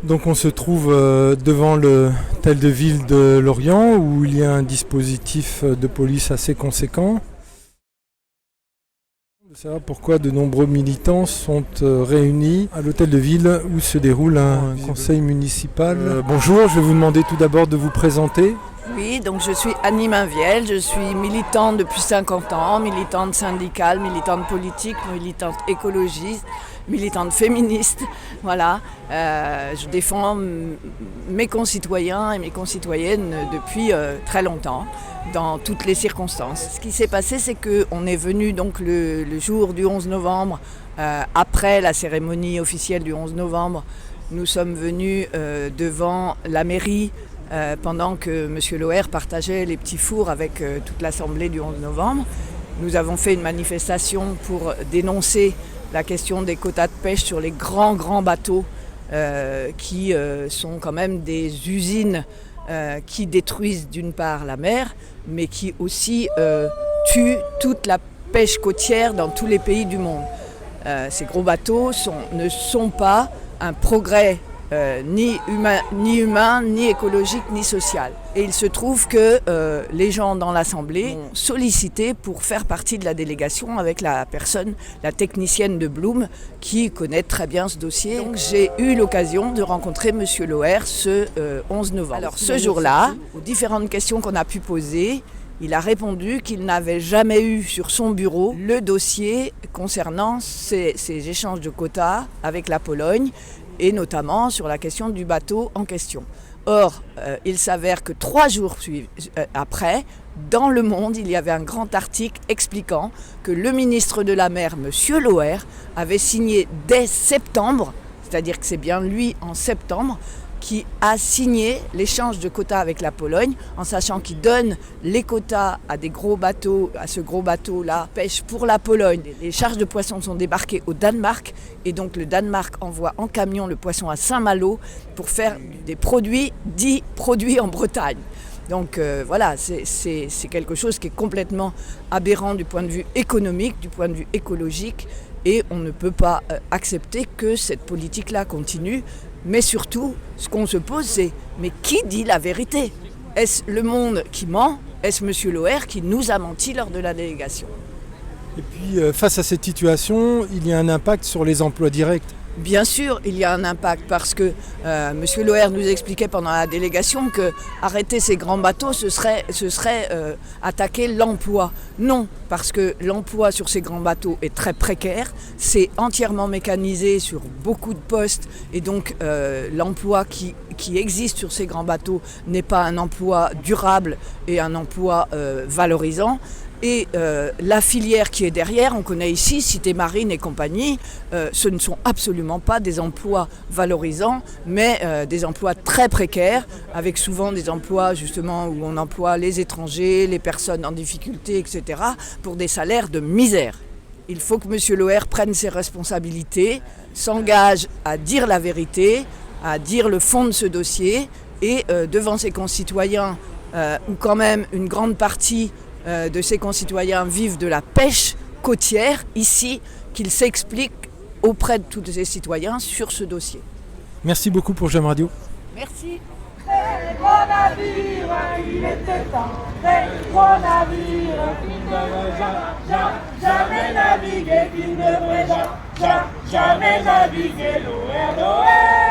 Donc on se trouve devant l'hôtel de ville de Lorient où il y a un dispositif de police assez conséquent. De savoir pourquoi de nombreux militants sont réunis à l'hôtel de ville où se déroule un conseil municipal. Bonjour, je vais vous demander tout d'abord de vous présenter. Oui, donc je suis Annie Mainviel, je suis militante depuis 50 ans, militante syndicale, militante politique, militante écologiste, militante féministe. Voilà, je défends mes concitoyens et mes concitoyennes depuis très longtemps, dans toutes les circonstances. Ce qui s'est passé, c'est qu'on est venu donc le jour du 11 novembre, après la cérémonie officielle du 11 novembre, nous sommes venus devant la mairie pendant que M. Loer partageait les petits fours avec toute l'Assemblée du 11 novembre. Nous avons fait une manifestation pour dénoncer la question des quotas de pêche sur les grands bateaux qui sont quand même des usines qui détruisent d'une part la mer, mais qui aussi tuent toute la pêche côtière dans tous les pays du monde. Ces gros bateaux ne sont pas un progrès ni humain, ni écologique, ni social. Et il se trouve que les gens dans l'Assemblée m'ont sollicité pour faire partie de la délégation avec la technicienne de Bloom, qui connaît très bien ce dossier. Donc j'ai eu l'occasion de rencontrer M. Loer ce 11 novembre. Alors ce jour-là, aux différentes questions qu'on a pu poser, il a répondu qu'il n'avait jamais eu sur son bureau le dossier concernant ces échanges de quotas avec la Pologne, et notamment sur la question du bateau en question. Or, il s'avère que 3 jours après, dans Le Monde, il y avait un grand article expliquant que le ministre de la Mer, M. Loer, avait signé dès septembre, c'est-à-dire que c'est bien lui en septembre, qui a signé l'échange de quotas avec la Pologne, en sachant qu'il donne les quotas à des gros bateaux, à ce gros bateau-là, pêche pour la Pologne. Les charges de poissons sont débarquées au Danemark, et donc le Danemark envoie en camion le poisson à Saint-Malo pour faire des produits dits produits en Bretagne. Donc voilà, c'est quelque chose qui est complètement aberrant du point de vue économique, du point de vue écologique, et on ne peut pas accepter que cette politique-là continue. Mais surtout, ce qu'on se pose, c'est mais qui dit la vérité ? Est-ce Le Monde qui ment ? Est-ce M. Loer qui nous a menti lors de la délégation ? Et puis, face à cette situation, il y a un impact sur les emplois directs. Bien sûr, il y a un impact parce que M. Loer nous expliquait pendant la délégation que arrêter ces grands bateaux, ce serait attaquer l'emploi. Non, parce que l'emploi sur ces grands bateaux est très précaire, c'est entièrement mécanisé sur beaucoup de postes et donc l'emploi qui existe sur ces grands bateaux n'est pas un emploi durable et un emploi valorisant. Et la filière qui est derrière, on connaît ici Cité Marine et compagnie, ce ne sont absolument pas des emplois valorisants, mais des emplois très précaires, avec souvent des emplois justement où on emploie les étrangers, les personnes en difficulté, etc., pour des salaires de misère. Il faut que M. Loer prenne ses responsabilités, s'engage à dire la vérité, à dire le fond de ce dossier, et devant ses concitoyens, où quand même une grande partie de ses concitoyens vivent de la pêche côtière, ici, qu'il s'explique auprès de tous ses citoyens sur ce dossier. Merci beaucoup pour J'aime Radio. Merci. Des gros navires, il était temps. Des gros navires qui ne devraient jamais naviguer, qui ne devraient jamais naviguer. Loer, Loer.